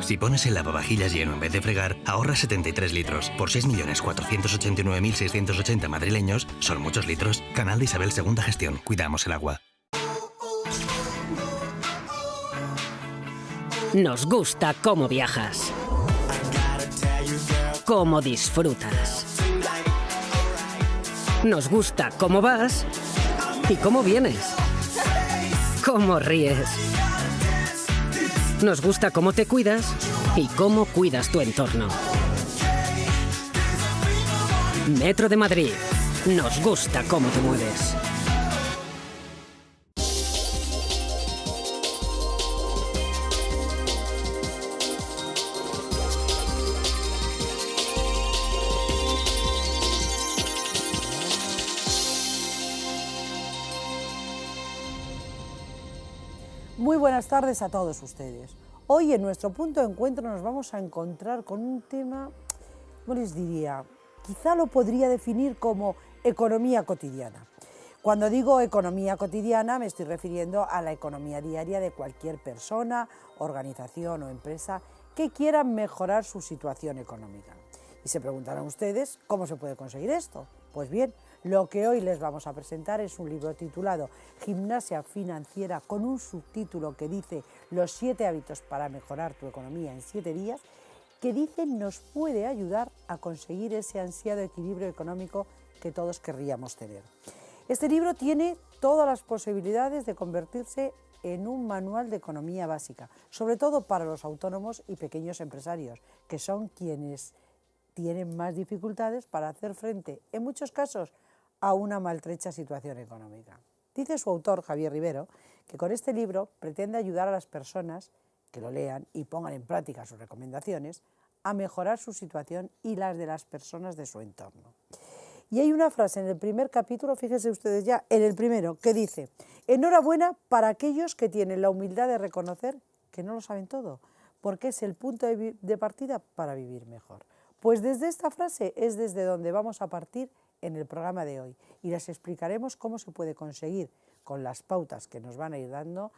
Si pones el lavavajillas lleno en vez de fregar, ahorras 73 litros. Por 6.489.680 madrileños, son muchos litros. Canal de Isabel II Gestión. Cuidamos el agua. Nos gusta cómo viajas, cómo disfrutas. Nos gusta cómo vas y cómo vienes, cómo ríes. Nos gusta cómo te cuidas y cómo cuidas tu entorno. Metro de Madrid. Nos gusta cómo te mueves. Muy buenas tardes a todos ustedes. Hoy en nuestro punto de encuentro nos vamos a encontrar con un tema, ¿cómo les diría? Quizá lo podría definir como economía cotidiana. Cuando digo economía cotidiana me estoy refiriendo a la economía diaria de cualquier persona, organización o empresa que quiera mejorar su situación económica. Y se preguntarán ustedes, ¿cómo se puede conseguir esto? Pues bien, lo que hoy les vamos a presentar es un libro titulado Gimnasia Financiera, con un subtítulo que dice Los 7 hábitos para mejorar tu economía en 7 días, que dicen nos puede ayudar a conseguir ese ansiado equilibrio económico que todos querríamos tener. Este libro tiene todas las posibilidades de convertirse en un manual de economía básica, sobre todo para los autónomos y pequeños empresarios, que son quienes tienen más dificultades para hacer frente, en muchos casos, a una maltrecha situación económica. Dice su autor, Javier Rivero, que con este libro pretende ayudar a las personas que lo lean y pongan en práctica sus recomendaciones a mejorar su situación y las de las personas de su entorno. Y hay una frase en el primer capítulo, fíjense ustedes ya, en el primero, que dice: enhorabuena para aquellos que tienen la humildad de reconocer que no lo saben todo, porque es el punto de partida para vivir mejor. Pues desde esta frase es desde donde vamos a partir en el programa de hoy y les explicaremos cómo se puede conseguir, con las pautas que nos van a ir dando,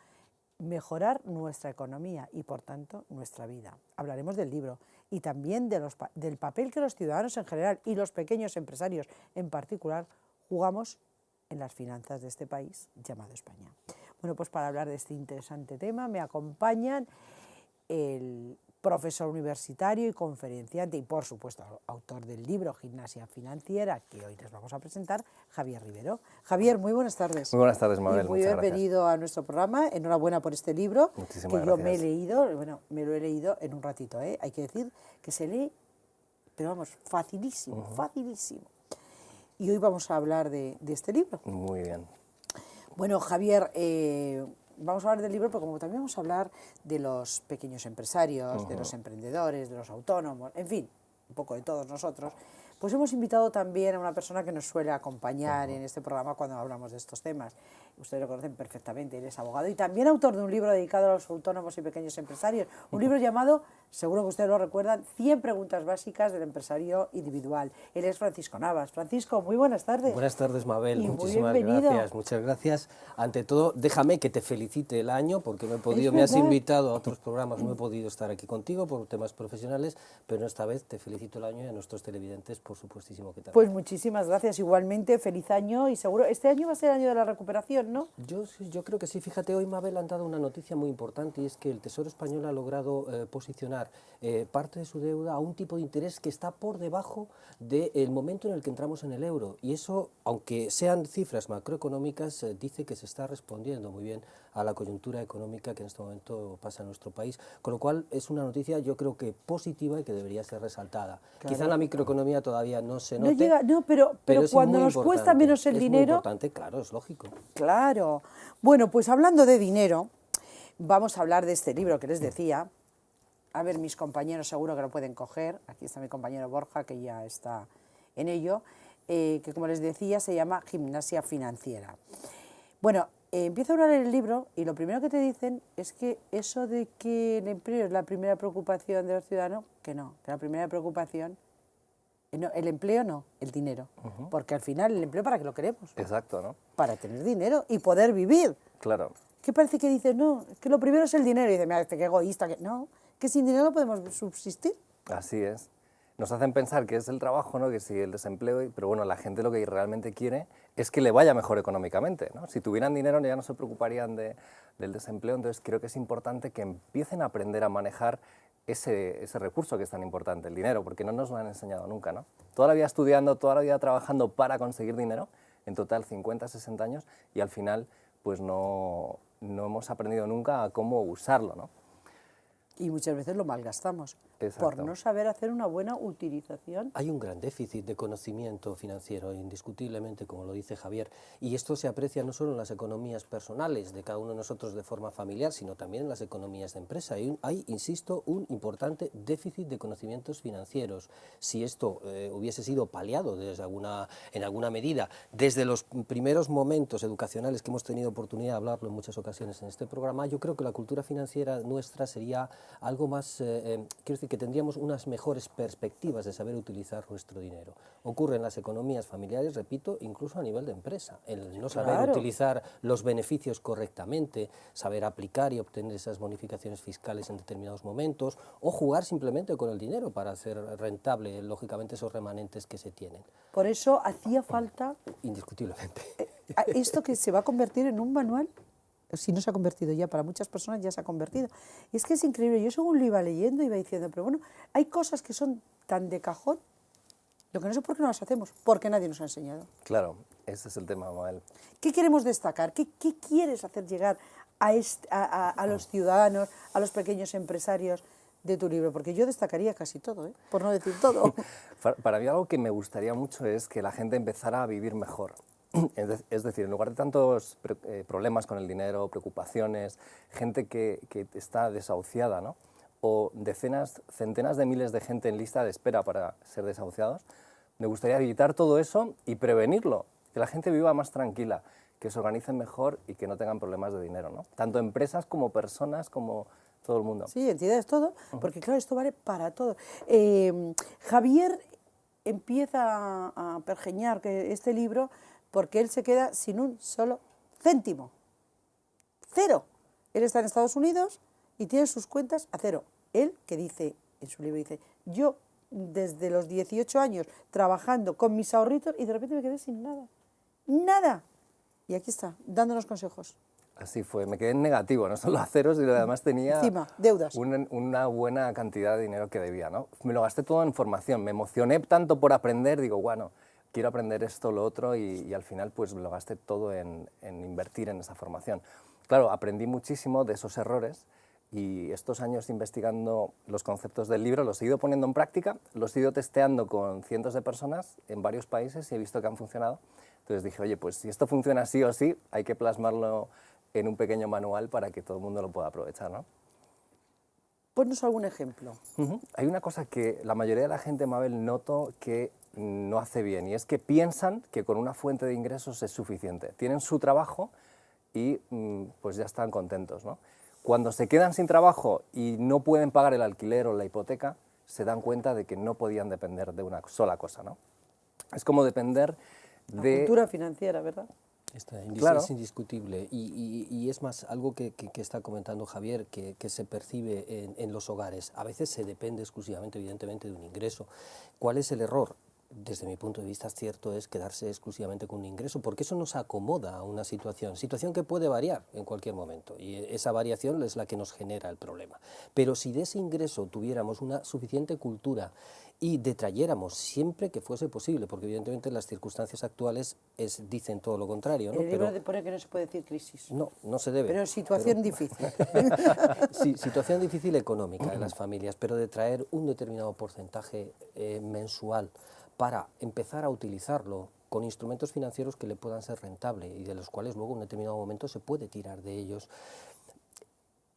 mejorar nuestra economía y por tanto nuestra vida. Hablaremos del libro y también del papel que los ciudadanos en general y los pequeños empresarios en particular jugamos en las finanzas de este país llamado España. Bueno, pues para hablar de este interesante tema me acompañan el profesor universitario y conferenciante y, por supuesto, autor del libro Gimnasia Financiera, que hoy les vamos a presentar, Javier Rivero. Javier, muy buenas tardes. Muy buenas tardes, Mabel. Y muy bienvenido a nuestro programa. Enhorabuena por este libro. Muchísimas que gracias. Yo me he leído, bueno, me lo he leído en un ratito, ¿eh? Hay que decir que se lee, pero vamos, facilísimo, facilísimo. Y hoy vamos a hablar de este libro. Muy bien. Bueno, Javier, vamos a hablar del libro, pero como también vamos a hablar de los pequeños empresarios, de los emprendedores, de los autónomos, en fin, un poco de todos nosotros, pues hemos invitado también a una persona que nos suele acompañar en este programa cuando hablamos de estos temas. Ustedes lo conocen perfectamente, él es abogado y también autor de un libro dedicado a los autónomos y pequeños empresarios, un libro llamado, seguro que ustedes lo recuerdan, 100 preguntas básicas del empresario individual. Él es Francisco Navas. Francisco, muy buenas tardes. Buenas tardes, Mabel. Y muchísimas bienvenido. gracias. Muchas gracias. Ante todo, déjame que te felicite el año, porque me has invitado a otros programas, no he podido estar aquí contigo por temas profesionales, pero esta vez te felicito el año y a nuestros televidentes, por supuestísimo que también. Pues muchísimas gracias, igualmente, feliz año y seguro, este año va a ser el año de la recuperación, ¿no? Yo creo que sí. Fíjate, hoy Mabel han dado una noticia muy importante y es que el Tesoro Español ha logrado posicionar parte de su deuda a un tipo de interés que está por debajo del momento en el que entramos en el euro. Y eso, aunque sean cifras macroeconómicas, dice que se está respondiendo muy bien a la coyuntura económica que en este momento pasa en nuestro país. Con lo cual es una noticia, yo creo que positiva y que debería ser resaltada. Claro. Quizá en la microeconomía todavía no se note. No llega, no, pero es cuando muy nos cuesta importante. menos el Es dinero... muy importante, claro, es lógico. Claro. Bueno, pues hablando de dinero, vamos a hablar de este libro que les decía. A ver, mis compañeros seguro que lo pueden coger. Aquí está mi compañero Borja, que ya está en ello, que como les decía se llama Gimnasia Financiera. Bueno, empiezo a hablar en el libro y lo primero que te dicen es que eso de que el empleo es la primera preocupación de los ciudadanos, que no, que la primera preocupación... No, el empleo no, el dinero. Porque al final el empleo para qué lo queremos. Exacto, ¿no? Para tener dinero y poder vivir. Claro. ¿Qué parece que dices? No, es que lo primero es el dinero. Y dice, mira, este qué egoísta. Que... No, que sin dinero no podemos subsistir. Así es. Nos hacen pensar que es el trabajo, ¿no? Que si el desempleo, pero bueno, la gente lo que realmente quiere es que le vaya mejor económicamente, ¿no? Si tuvieran dinero ya no se preocuparían del desempleo, entonces creo que es importante que empiecen a aprender a manejar ese recurso que es tan importante, el dinero, porque no nos lo han enseñado nunca, ¿no? Toda la vida estudiando, toda la vida trabajando para conseguir dinero, en total 50, 60 años, y al final pues no hemos aprendido nunca a cómo usarlo, ¿no? Y muchas veces lo malgastamos por Exacto. no saber hacer una buena utilización. Hay un gran déficit de conocimiento financiero, indiscutiblemente, como lo dice Javier, y esto se aprecia no solo en las economías personales de cada uno de nosotros de forma familiar, sino también en las economías de empresa. Hay, insisto, un importante déficit de conocimientos financieros. Si esto hubiese sido paliado en alguna medida desde los primeros momentos educacionales que hemos tenido oportunidad de hablarlo en muchas ocasiones en este programa, yo creo que la cultura financiera nuestra sería algo más, quiero decir, que tendríamos unas mejores perspectivas de saber utilizar nuestro dinero. Ocurre en las economías familiares, repito, incluso a nivel de empresa, el no saber Claro. utilizar los beneficios correctamente, saber aplicar y obtener esas bonificaciones fiscales en determinados momentos, o jugar simplemente con el dinero para hacer rentable, lógicamente, esos remanentes que se tienen. Por eso hacía falta Indiscutiblemente. esto que se va a convertir en un manual. Si no se ha convertido ya, para muchas personas ya se ha convertido. Y es que es increíble, yo según lo iba leyendo, iba diciendo, pero bueno, hay cosas que son tan de cajón, lo que no sé por qué no las hacemos, porque nadie nos ha enseñado. Claro, ese es el tema, Mabel. ¿Qué queremos destacar? ¿Qué quieres hacer llegar a los ciudadanos, a los pequeños empresarios de tu libro? Porque yo destacaría casi todo, por no decir todo. Para mí algo que me gustaría mucho es que la gente empezara a vivir mejor. Es decir, en lugar de tantos problemas con el dinero, preocupaciones, gente que está desahuciada, ¿no? O decenas, centenas de miles de gente en lista de espera para ser desahuciados, me gustaría evitar todo eso y prevenirlo, que la gente viva más tranquila, que se organicen mejor y que no tengan problemas de dinero, ¿no? Tanto empresas como personas, como todo el mundo. Sí, entidades, todo, porque claro, esto vale para todo. Javier empieza a pergeñar que este libro porque él se queda sin un solo céntimo. Cero. Él está en Estados Unidos y tiene sus cuentas a cero. Él, que dice, en su libro dice, yo desde los 18 años trabajando con mis ahorritos y de repente me quedé sin nada. Nada. Y aquí está, dándonos consejos. Así fue, me quedé en negativo, no solo a ceros, sino además tenía Encima, deudas. una buena cantidad de dinero que debía, ¿no? Me lo gasté todo en formación, me emocioné tanto por aprender, digo, bueno, quiero aprender esto, lo otro, y al final pues me lo gasté todo en invertir en esa formación. Claro, aprendí muchísimo de esos errores y estos años investigando los conceptos del libro los he ido poniendo en práctica, los he ido testeando con cientos de personas en varios países y he visto que han funcionado. Entonces dije, oye, pues si esto funciona sí o sí, hay que plasmarlo en un pequeño manual para que todo el mundo lo pueda aprovechar, ¿no? Ponnos algún ejemplo. Hay una cosa que la mayoría de la gente, Mabel, noto que no hace bien, y es que piensan que con una fuente de ingresos es suficiente. Tienen su trabajo y pues ya están contentos, ¿no? Cuando se quedan sin trabajo y no pueden pagar el alquiler o la hipoteca, se dan cuenta de que no podían depender de una sola cosa, ¿no? Es como depender de... La cultura financiera, ¿verdad? Claro. Es indiscutible y es más algo que está comentando Javier, que se percibe en los hogares. A veces se depende exclusivamente, evidentemente, de un ingreso. ¿Cuál es el error? Desde mi punto de vista, cierto es quedarse exclusivamente con un ingreso, porque eso nos acomoda a una situación que puede variar en cualquier momento, y esa variación es la que nos genera el problema. Pero si de ese ingreso tuviéramos una suficiente cultura y detrayéramos siempre que fuese posible, porque evidentemente las circunstancias actuales dicen todo lo contrario, ¿no? El libro pone que no se puede decir crisis. No, no se debe. Pero situación difícil. Sí, situación difícil económica en las familias, pero de traer un determinado porcentaje mensual para empezar a utilizarlo con instrumentos financieros que le puedan ser rentables y de los cuales luego en un determinado momento se puede tirar de ellos.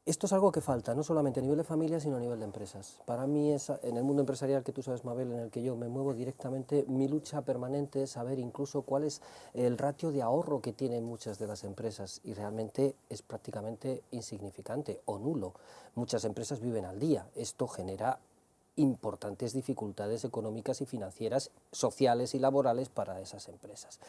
Esto es algo que falta, no solamente a nivel de familia, sino a nivel de empresas. Para mí, en el mundo empresarial que tú sabes, Mabel, en el que yo me muevo directamente, mi lucha permanente es saber incluso cuál es el ratio de ahorro que tienen muchas de las empresas, y realmente es prácticamente insignificante o nulo. Muchas empresas viven al día. Esto genera importantes dificultades económicas y financieras, sociales y laborales para esas empresas.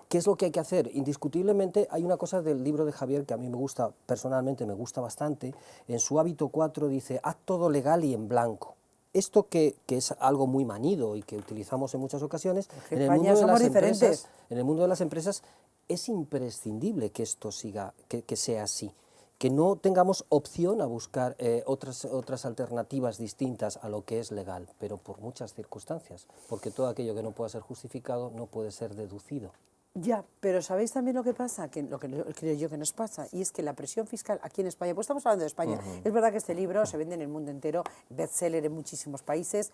¿Qué es lo que hay que hacer? Indiscutiblemente hay una cosa del libro de Javier que a mí me gusta, personalmente me gusta bastante. En su hábito 4 dice, haz todo legal y en blanco. Esto que es algo muy manido y que utilizamos en muchas ocasiones, En España somos diferentes. en el mundo de las empresas es imprescindible que esto siga, que sea así. Que no tengamos opción a buscar otras alternativas distintas a lo que es legal, pero por muchas circunstancias, porque todo aquello que no pueda ser justificado no puede ser deducido. Ya, pero ¿sabéis también lo que pasa? Que lo que creo yo que nos pasa, y es que la presión fiscal aquí en España, pues estamos hablando de España, es verdad que este libro se vende en el mundo entero, bestseller en muchísimos países,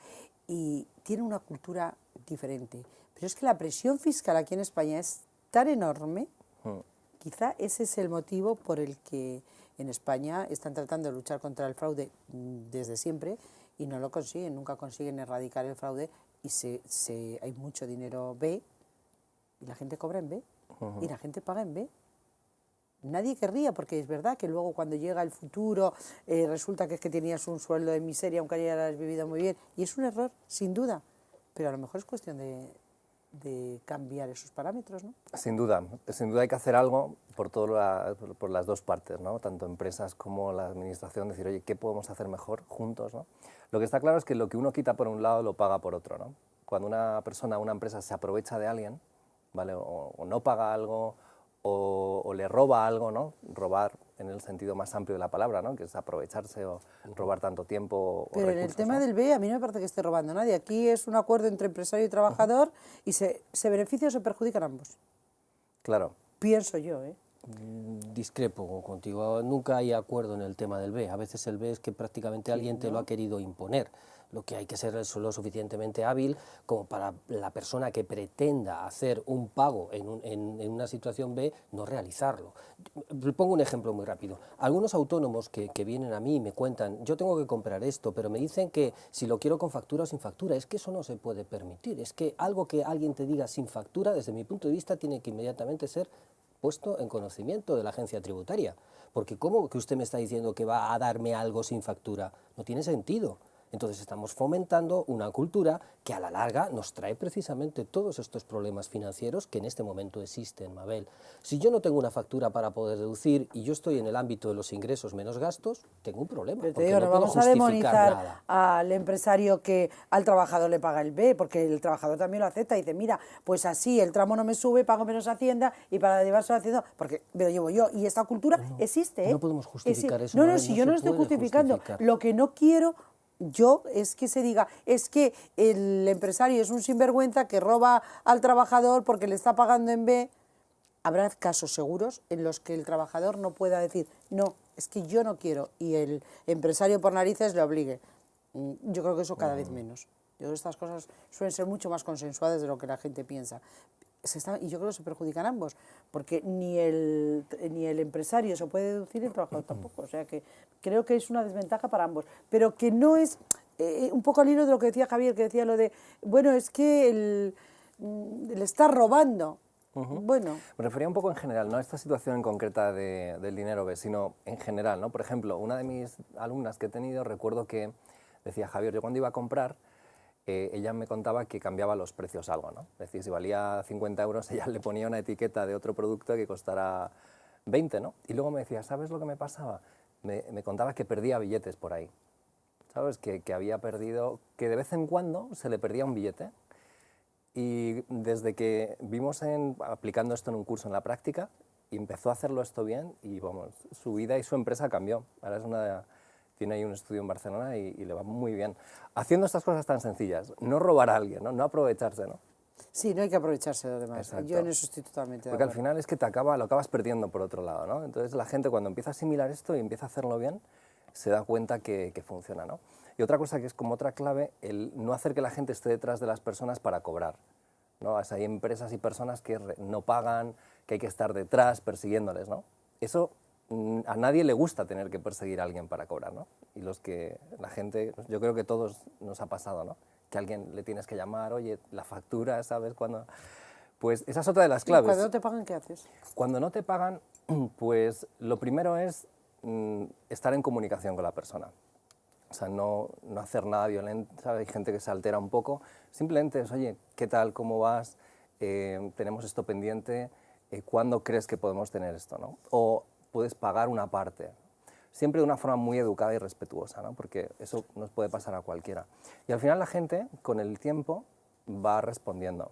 y tiene una cultura diferente. Pero es que la presión fiscal aquí en España es tan enorme, quizá ese es el motivo por el que en España están tratando de luchar contra el fraude desde siempre y no lo consiguen, nunca consiguen erradicar el fraude y hay mucho dinero B y la gente cobra en B y la gente paga en B. Nadie querría, porque es verdad que luego cuando llega el futuro resulta que es que tenías un sueldo de miseria aunque ya lo has vivido muy bien y es un error, sin duda, pero a lo mejor es cuestión de cambiar esos parámetros, ¿no? Sin duda hay que hacer algo por las dos partes, ¿no? Tanto empresas como la administración, decir, oye, ¿qué podemos hacer mejor juntos, ¿no? Lo que está claro es que lo que uno quita por un lado lo paga por otro, ¿no? Cuando una persona, una empresa se aprovecha de alguien, ¿vale? O no paga algo, o le roba algo, ¿no? Robar en el sentido más amplio de la palabra, ¿no? Que es aprovecharse o robar tanto tiempo o Pero recursos, en el tema ¿no? del B a mí no me parece que esté robando nadie. Aquí es un acuerdo entre empresario y trabajador y se beneficia o se perjudican ambos. Claro. Pienso yo, ¿eh? Discrepo contigo, nunca hay acuerdo en el tema del B. A veces el B es que prácticamente alguien te lo ha querido imponer. Lo que hay que ser es lo suficientemente hábil como para la persona que pretenda hacer un pago en una situación B, no realizarlo. Pongo un ejemplo muy rápido. Algunos autónomos que vienen a mí y me cuentan, yo tengo que comprar esto, pero me dicen que si lo quiero con factura o sin factura, es que eso no se puede permitir. Es que algo que alguien te diga sin factura, desde mi punto de vista, tiene que inmediatamente ser puesto en conocimiento de la agencia tributaria. Porque ¿cómo que usted me está diciendo que va a darme algo sin factura? No tiene sentido. Entonces estamos fomentando una cultura que a la larga nos trae precisamente todos estos problemas financieros que en este momento existen, Mabel. Si yo no tengo una factura para poder deducir y yo estoy en el ámbito de los ingresos menos gastos, tengo un problema. Pero te porque digo, no no puedo vamos a justificar demonizar nada. al empresario que al trabajador le paga el B, porque el trabajador también lo acepta y dice, mira, pues así el tramo no me sube, pago menos Hacienda y para llevarse a Hacienda, porque me lo llevo yo. Y esta cultura existe, ¿eh? no podemos justificar eso, No, Mabel, si no yo no se lo estoy puede justificando, justificar. lo que no quiero yo es que se diga, es que el empresario es un sinvergüenza que roba al trabajador porque le está pagando en B. Habrá casos seguros en los que el trabajador no pueda decir, no, es que yo no quiero, y el empresario por narices le obligue. Yo creo que eso cada vez menos. Yo creo que estas cosas suelen ser mucho más consensuadas de lo que la gente piensa. Y yo creo que se perjudican ambos, porque ni el empresario se puede deducir y el trabajador tampoco. O sea que creo que es una desventaja para ambos, pero que no es un poco al hilo de lo que decía Javier, que decía lo de, bueno, es que le está robando. Bueno. Me refería un poco en general, no a esta situación en concreta del dinero B, sino en general, ¿no? Por ejemplo, una de mis alumnas que he tenido, recuerdo que decía, Javier, yo cuando iba a comprar, ella me contaba que cambiaba los precios algo, ¿no? Es decir, si valía 50 euros, ella le ponía una etiqueta de otro producto que costara 20, ¿no? Y luego me decía, ¿sabes lo que me pasaba? Me contaba que perdía billetes por ahí, ¿sabes? Que había perdido, que de vez en cuando se le perdía un billete. Y desde que vimos aplicando esto en un curso en la práctica, y empezó a hacerlo esto bien, y vamos, su vida y su empresa cambió. Ahora tiene ahí un estudio en Barcelona y le va muy bien. Haciendo estas cosas tan sencillas, no robar a alguien, no aprovecharse, ¿no? Sí, no hay que aprovecharse de los demás. Exacto. Yo en eso estoy totalmente de Porque al acuerdo. final es que lo acabas perdiendo por otro lado, ¿no? Entonces la gente cuando empieza a asimilar esto y empieza a hacerlo bien, se da cuenta que funciona, ¿no? Y otra cosa que es como otra clave, el no hacer que la gente esté detrás de las personas para cobrar, ¿no? O sea, hay empresas y personas que no pagan, que hay que estar detrás persiguiéndoles, ¿no? Eso a nadie le gusta tener que perseguir a alguien para cobrar, ¿no? Y la gente, yo creo que todos nos ha pasado, ¿no? Que a alguien le tienes que llamar, oye, la factura, ¿sabes? Pues esa es otra de las claves. Cuando no te pagan, ¿qué haces? Cuando no te pagan, pues lo primero es estar en comunicación con la persona. O sea, no hacer nada violento, ¿sabes? Hay gente que se altera un poco. Simplemente es, oye, ¿qué tal? ¿Cómo vas? tenemos esto pendiente, ¿cuándo crees que podemos tener esto, ¿no? O puedes pagar una parte. Siempre de una forma muy educada y respetuosa, ¿no? Porque eso nos puede pasar a cualquiera. Y al final la gente, con el tiempo, va respondiendo,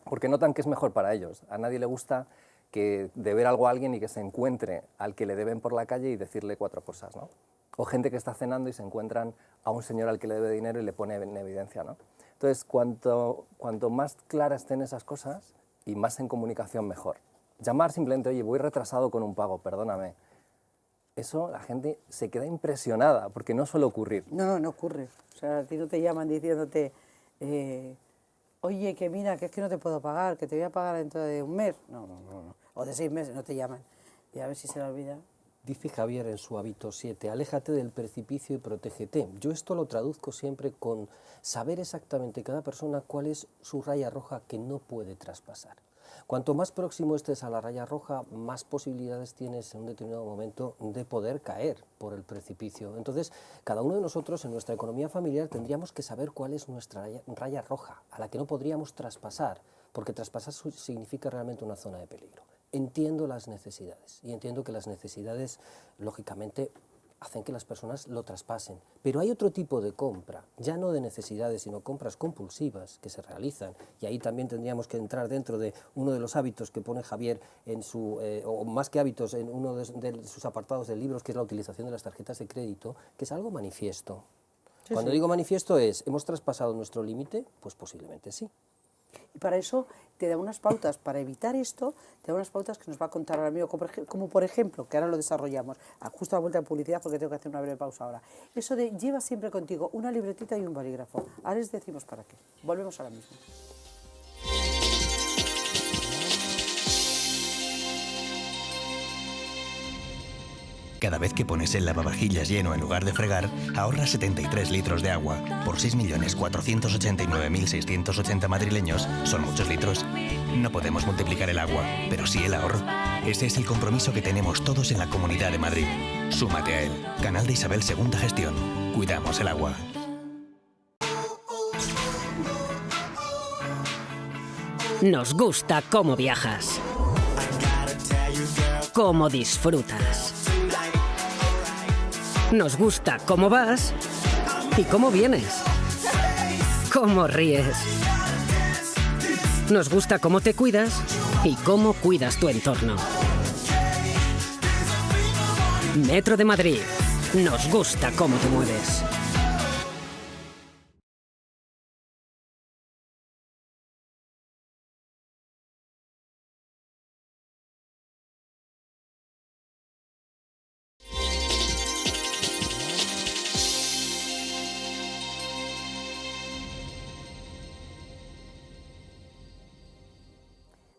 porque notan que es mejor para ellos. A nadie le gusta que deber algo a alguien y que se encuentre al que le deben por la calle y decirle 4 cosas, ¿no? O gente que está cenando y se encuentran a un señor al que le debe dinero y le pone en evidencia, ¿no? Entonces, cuanto más claras estén esas cosas y más en comunicación, mejor. Llamar simplemente, oye, voy retrasado con un pago, perdóname. Eso la gente se queda impresionada, porque no suele ocurrir. No ocurre. O sea, a ti no te llaman diciéndote, oye, que mira, que es que no te puedo pagar, que te voy a pagar dentro de un mes. No. O de 6 meses, no te llaman. Y a ver si se le olvida. Dice Javier en su hábito 7, aléjate del precipicio y protégete. Yo esto lo traduzco siempre con saber exactamente cada persona cuál es su raya roja que no puede traspasar. Cuanto más próximo estés a la raya roja, más posibilidades tienes en un determinado momento de poder caer por el precipicio. Entonces, cada uno de nosotros en nuestra economía familiar tendríamos que saber cuál es nuestra raya roja, a la que no podríamos traspasar, porque traspasar significa realmente una zona de peligro. Entiendo las necesidades y entiendo que las necesidades, lógicamente, hacen que las personas lo traspasen. Pero hay otro tipo de compra, ya no de necesidades, sino compras compulsivas que se realizan. Y ahí también tendríamos que entrar dentro de uno de los hábitos que pone Javier en su, o más que hábitos, en uno de sus apartados de libros, que es la utilización de las tarjetas de crédito, que es algo manifiesto. Cuando digo manifiesto es, ¿hemos traspasado nuestro límite? Pues posiblemente sí. Y para eso te da unas pautas, para evitar esto, te da unas pautas que nos va a contar ahora mismo, como por ejemplo, que ahora lo desarrollamos, justo a la vuelta de publicidad, porque tengo que hacer una breve pausa ahora. Eso de lleva siempre contigo una libretita y un bolígrafo. Ahora les decimos para qué. Volvemos ahora mismo. Cada vez que pones el lavavajillas lleno en lugar de fregar, ahorras 73 litros de agua. Por 6.489.680 madrileños, son muchos litros. No podemos multiplicar el agua, pero sí el ahorro. Ese es el compromiso que tenemos todos en la Comunidad de Madrid. Súmate a él. Canal de Isabel II Gestión. Cuidamos el agua. Nos gusta cómo viajas, cómo disfrutas. Nos gusta cómo vas y cómo vienes, cómo ríes. Nos gusta cómo te cuidas y cómo cuidas tu entorno. Metro de Madrid. Nos gusta cómo te mueves.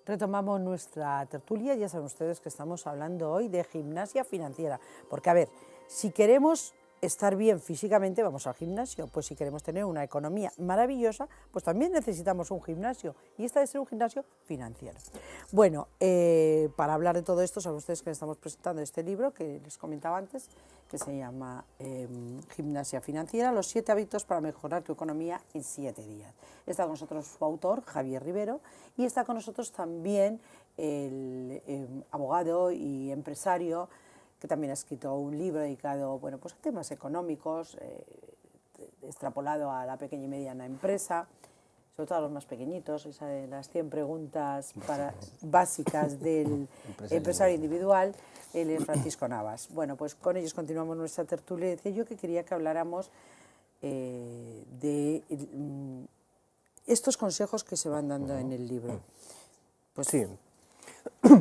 Retomamos nuestra tertulia, ya saben ustedes que estamos hablando hoy de gimnasia financiera, porque a ver, si queremos estar bien físicamente vamos al gimnasio, pues si queremos tener una economía maravillosa, pues también necesitamos un gimnasio, y este debe ser un gimnasio financiero. Bueno, para hablar de todo esto, saben ustedes que estamos presentando este libro que les comentaba antes, que se llama Gimnasia Financiera, los 7 hábitos para mejorar tu economía en 7 días. Está con nosotros su autor, Javier Rivero, y está con nosotros también el abogado y empresario, que también ha escrito un libro dedicado, bueno, pues a temas económicos, extrapolado a la pequeña y mediana empresa, sobre todo a los más pequeñitos, esa de las 100 preguntas básicas del empresario individual. Él es Francisco Navas. Bueno, pues con ellos continuamos nuestra tertulia. Decía yo que quería que habláramos de estos consejos que se van dando en el libro. Pues, sí,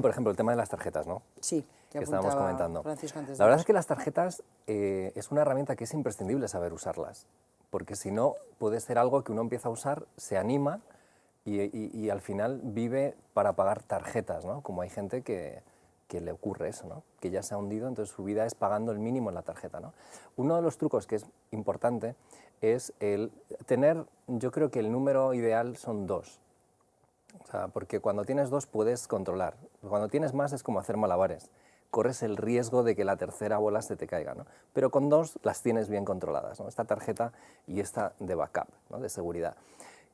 por ejemplo, el tema de las tarjetas, ¿no? Sí, que estábamos comentando. Francisco antes la verdad es que las tarjetas es una herramienta que es imprescindible saber usarlas, porque si no puede ser algo que uno empieza a usar, se anima y al final vive para pagar tarjetas, ¿no? Como hay gente que le ocurre eso, ¿no? Que ya se ha hundido, entonces su vida es pagando el mínimo en la tarjeta, ¿no? Uno de los trucos que es importante es el tener, yo creo que el número ideal son 2. O sea, porque cuando tienes 2 puedes controlar. Cuando tienes más es como hacer malabares. Corres el riesgo de que la tercera bola se te caiga, ¿no? Pero con 2 las tienes bien controladas, ¿no? Esta tarjeta y esta de backup, ¿no? De seguridad.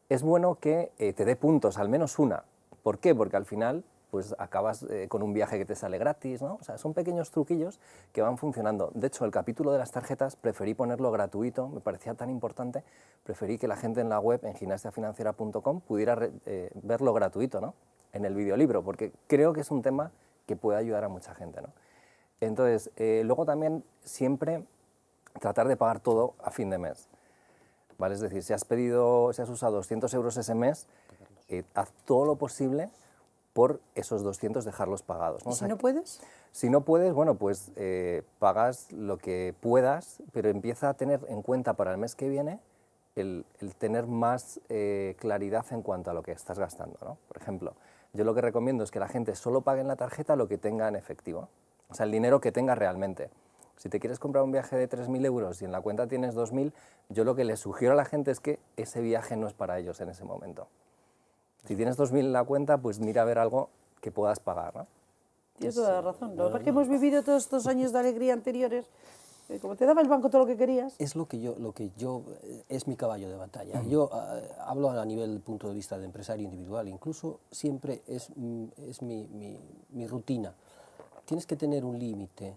Es bueno que te dé puntos, al menos una, ¿Por qué? Porque al final pues acabas con un viaje que te sale gratis, ¿no? O sea, son pequeños truquillos que van funcionando. De hecho, el capítulo de las tarjetas preferí ponerlo gratuito, me parecía tan importante, preferí que la gente en la web, en gimnasiafinanciera.com, pudiera verlo gratuito, ¿no? En el videolibro, porque creo que es un tema que puede ayudar a mucha gente, ¿no? Entonces, luego también siempre tratar de pagar todo a fin de mes, ¿vale? Es decir, si has usado 200 euros ese mes, haz todo lo posible por esos 200 dejarlos pagados, ¿no? ¿Y si no puedes? Si no puedes, bueno, pues pagas lo que puedas, pero empieza a tener en cuenta para el mes que viene el tener más claridad en cuanto a lo que estás gastando, ¿no? Por ejemplo, yo lo que recomiendo es que la gente solo pague en la tarjeta lo que tenga en efectivo, o sea, el dinero que tenga realmente. Si te quieres comprar un viaje de 3.000 euros y en la cuenta tienes 2.000, yo lo que les sugiero a la gente es que ese viaje no es para ellos en ese momento. Si tienes 2.000 en la cuenta, pues mira a ver algo que puedas pagar, ¿no? Tienes toda la razón. Lo que pasa es que hemos vivido todos estos años de alegría anteriores, como te daba el banco todo lo que querías. Es lo que yo es mi caballo de batalla. Yo hablo a nivel punto de vista de empresario individual, incluso siempre es mi rutina. Tienes que tener un límite.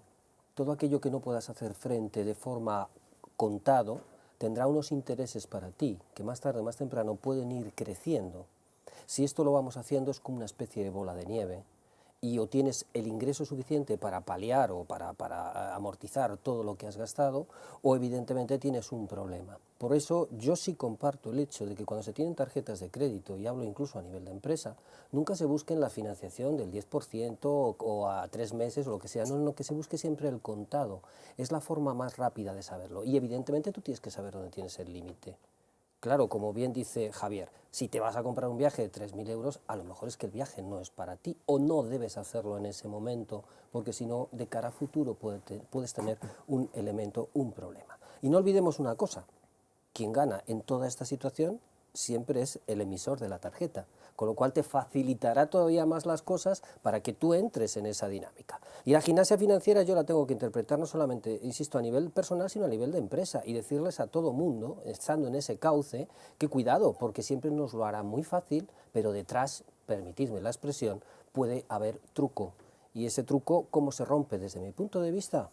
Todo aquello que no puedas hacer frente de forma contado tendrá unos intereses para ti, que más tarde o más temprano pueden ir creciendo. Si esto lo vamos haciendo es como una especie de bola de nieve, y o tienes el ingreso suficiente para paliar o para amortizar todo lo que has gastado, o evidentemente tienes un problema. Por eso yo sí comparto el hecho de que cuando se tienen tarjetas de crédito, y hablo incluso a nivel de empresa, nunca se busque la financiación del 10% o a 3 meses o lo que sea, no, que se busque siempre el contado. Es la forma más rápida de saberlo, y evidentemente tú tienes que saber dónde tienes el límite. Claro, como bien dice Javier, si te vas a comprar un viaje de 3.000 euros, a lo mejor es que el viaje no es para ti o no debes hacerlo en ese momento, porque si no, de cara a futuro puedes tener un elemento, un problema. Y no olvidemos una cosa, quien gana en toda esta situación siempre es el emisor de la tarjeta, con lo cual te facilitará todavía más las cosas para que tú entres en esa dinámica. Y la gimnasia financiera yo la tengo que interpretar no solamente, insisto, a nivel personal, sino a nivel de empresa, y decirles a todo mundo, estando en ese cauce, que cuidado, porque siempre nos lo hará muy fácil, pero detrás, permitidme la expresión, puede haber truco. Y ese truco, ¿cómo se rompe? Desde mi punto de vista,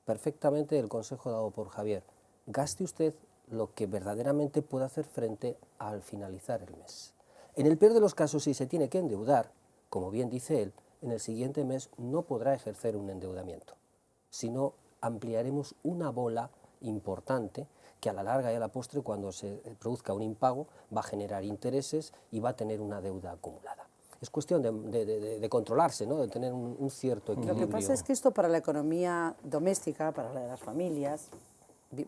perfectamente el consejo dado por Javier. Gaste usted lo que verdaderamente pueda hacer frente al finalizar el mes. En el peor de los casos, si se tiene que endeudar, como bien dice él, en el siguiente mes no podrá ejercer un endeudamiento, sino ampliaremos una bola importante que a la larga y a la postre, cuando se produzca un impago, va a generar intereses y va a tener una deuda acumulada. Es cuestión de controlarse, ¿no? De tener un cierto equilibrio. Lo que pasa es que esto para la economía doméstica, para la de las familias,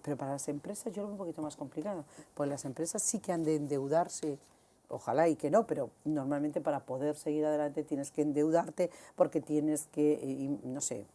pero para las empresas yo lo veo un poquito más complicado, porque las empresas sí que han de endeudarse, ojalá y que no, pero normalmente para poder seguir adelante tienes que endeudarte porque tienes que, no sé,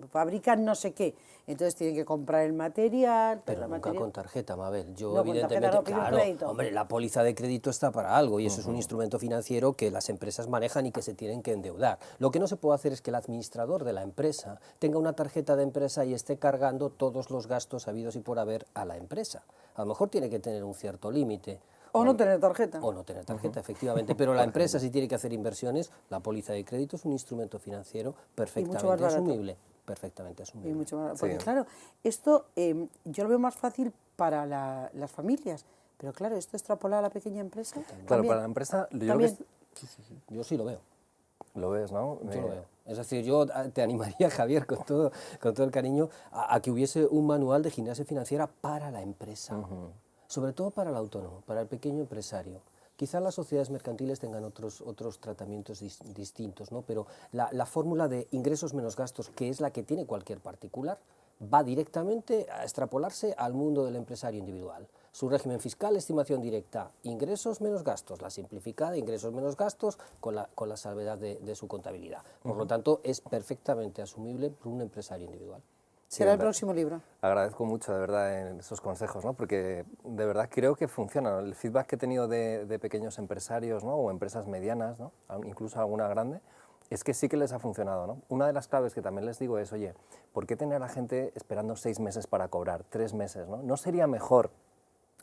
fabrican no sé qué, entonces tienen que comprar el material. Pero nunca con tarjeta, Mabel. Yo no, evidentemente, con tarjeta, no, claro, crédito. hombre, la póliza de crédito está para algo y eso es un instrumento financiero que las empresas manejan y que se tienen que endeudar. Lo que no se puede hacer es que el administrador de la empresa tenga una tarjeta de empresa y esté cargando todos los gastos habidos y por haber a la empresa. A lo mejor tiene que tener un cierto límite. O no tener tarjeta. O no tener tarjeta, efectivamente. Pero la empresa, si tiene que hacer inversiones, la póliza de crédito es un instrumento financiero perfectamente asumible. Perfectamente asumible. Y mucho más, porque claro, esto yo lo veo más fácil para las familias, pero claro, esto extrapolar a la pequeña empresa. Claro, también, para la empresa, yo también. Yo sí lo veo. lo ves, ¿no? Yo lo veo. Es decir, yo te animaría, Javier, con todo el cariño, a que hubiese un manual de gimnasia financiera para la empresa. Sobre todo para el autónomo, para el pequeño empresario. Quizá las sociedades mercantiles tengan otros tratamientos distintos, ¿no? Pero la fórmula de ingresos menos gastos, que es la que tiene cualquier particular, va directamente a extrapolarse al mundo del empresario individual. Su régimen fiscal, estimación directa, ingresos menos gastos, la simplificada, ingresos menos gastos, con la salvedad de su contabilidad. Por lo tanto, es perfectamente asumible por un empresario individual. Será el próximo libro. Agradezco mucho, de verdad, esos consejos, ¿no? Porque de verdad creo que funciona. El feedback que he tenido de pequeños empresarios, ¿no? O empresas medianas, ¿no? Incluso alguna grande, es que sí que les ha funcionado, ¿no? Una de las claves que también les digo es, oye, ¿por qué tener a la gente esperando 6 meses para cobrar, 3 meses, ¿no? ¿No sería mejor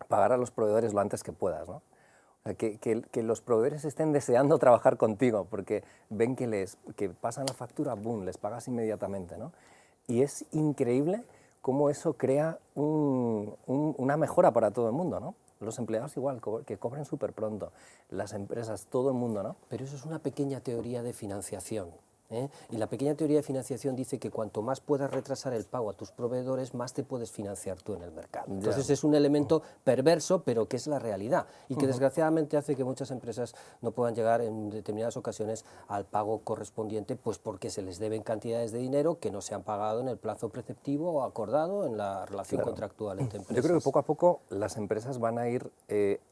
pagar a los proveedores lo antes que puedas, ¿no? O sea, que los proveedores estén deseando trabajar contigo porque ven que pasan la factura, boom, les pagas inmediatamente, ¿no? Y es increíble cómo eso crea una mejora para todo el mundo, ¿no? Los empleados igual, que cobren súper pronto, las empresas, todo el mundo, ¿no? Pero eso es una pequeña teoría de financiación. Y la pequeña teoría de financiación dice que cuanto más puedas retrasar el pago a tus proveedores, más te puedes financiar tú en el mercado. Entonces es un elemento perverso, pero que es la realidad y que desgraciadamente hace que muchas empresas no puedan llegar en determinadas ocasiones al pago correspondiente, pues porque se les deben cantidades de dinero que no se han pagado en el plazo preceptivo o acordado en la relación contractual entre empresas. Yo creo que poco a poco las empresas van a ir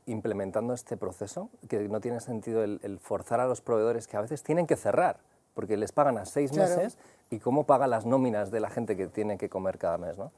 implementando este proceso, que no tiene sentido el forzar a los proveedores que a veces tienen que cerrar, porque les pagan a 6 meses y cómo pagan las nóminas de la gente que tiene que comer cada mes, ¿no?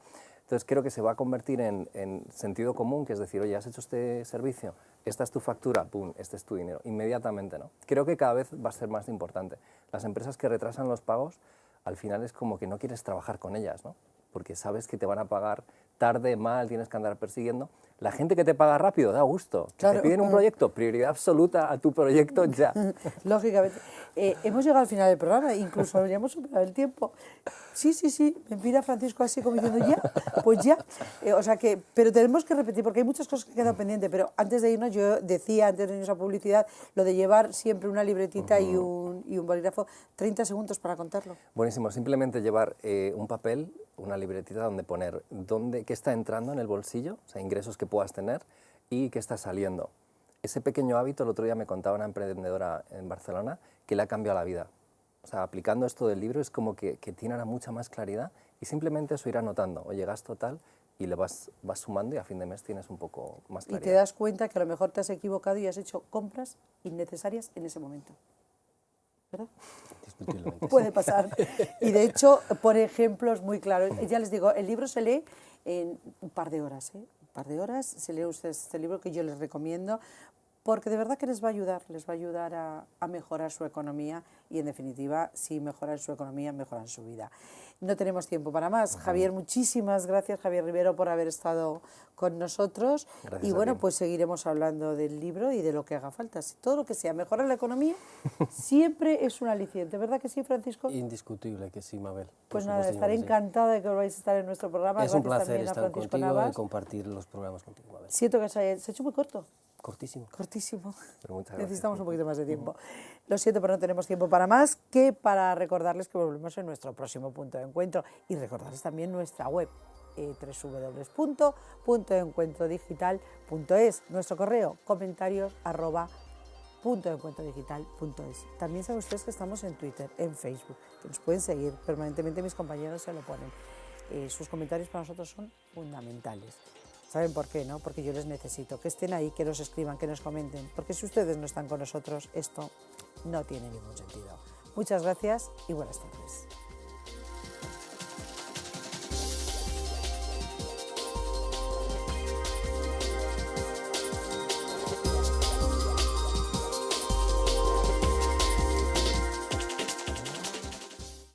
Entonces creo que se va a convertir en sentido común, que es decir, oye, has hecho este servicio, esta es tu factura, pum, este es tu dinero, inmediatamente, ¿no? Creo que cada vez va a ser más importante. Las empresas que retrasan los pagos, al final es como que no quieres trabajar con ellas, ¿no? Porque sabes que te van a pagar tarde, mal, tienes que andar persiguiendo. La gente que te paga rápido da gusto. Que te piden un proyecto, prioridad absoluta a tu proyecto ya. Lógicamente. Hemos llegado al final del programa, incluso habríamos superado el tiempo. Sí, me mira Francisco así como diciendo ya, pues ya. O sea que, pero tenemos que repetir, porque hay muchas cosas que quedan pendientes, pero antes de irnos, yo decía, antes de irnos a publicidad, lo de llevar siempre una libretita y un bolígrafo, 30 segundos para contarlo. Buenísimo, simplemente llevar un papel, una libretita donde poner qué está entrando en el bolsillo, o sea, ingresos que puedas tener y qué está saliendo. Ese pequeño hábito, el otro día me contaba una emprendedora en Barcelona que le ha cambiado la vida. O sea, aplicando esto del libro es como que tiene ahora mucha más claridad y simplemente eso ir anotando, oye, gasto tal, y le vas sumando y a fin de mes tienes un poco más claridad. Y te das cuenta que a lo mejor te has equivocado y has hecho compras innecesarias en ese momento. ¿Verdad? Puede pasar. Y de hecho, por ejemplos muy claros. Ya les digo, el libro se lee en un par de horas. Un par de horas se lee usted este libro que yo les recomiendo, porque de verdad que les va a ayudar a mejorar su economía y, en definitiva, si mejoran su economía, mejoran su vida. No tenemos tiempo para más. Javier, muchísimas gracias, Javier Rivero, por haber estado con nosotros. Gracias y bueno, a ti. pues seguiremos hablando del libro y de lo que haga falta. Todo lo que sea mejorar la economía siempre es un aliciente, ¿verdad que sí, Francisco? Indiscutible que sí, Mabel. Pues nada, estaré encantada de que volváis a estar en nuestro programa. Es un Gracias placer también a estar Francisco contigo Navas. y compartir los programas contigo, Mabel. Siento que se ha hecho muy corto. Cortísimo. Cortísimo. Pero muchas gracias. Necesitamos un poquito más de tiempo. Lo siento, pero no tenemos tiempo para más que para recordarles que volvemos en nuestro próximo punto de encuentro y recordarles también nuestra web www.puntoencuentrodigital.es, nuestro correo comentarios@puntoencuentrodigital.es. También saben ustedes que estamos en Twitter, en Facebook, que nos pueden seguir permanentemente, mis compañeros se lo ponen. Sus comentarios para nosotros son fundamentales. ¿Saben por qué, no? Porque yo les necesito, que estén ahí, que nos escriban, que nos comenten, porque si ustedes no están con nosotros, esto no tiene ningún sentido. Muchas gracias y buenas tardes.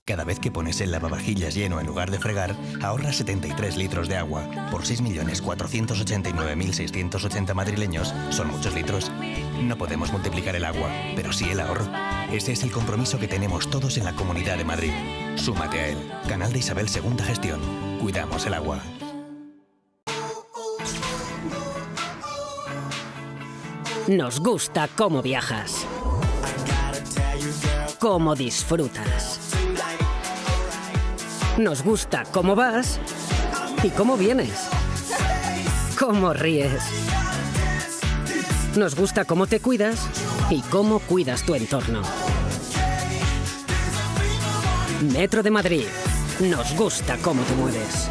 Cada vez que pones el lavavajillas lleno en lugar de fregar, ahorras 73 litros de agua. Por 6.489.680 madrileños, son muchos litros. No podemos multiplicar el agua, pero sí el ahorro. Ese es el compromiso que tenemos todos en la Comunidad de Madrid. Súmate a él. Canal de Isabel II Gestión. Cuidamos el agua. Nos gusta cómo viajas, cómo disfrutas. Nos gusta cómo vas y cómo vienes, cómo ríes. Nos gusta cómo te cuidas y cómo cuidas tu entorno. Metro de Madrid. Nos gusta cómo te mueves.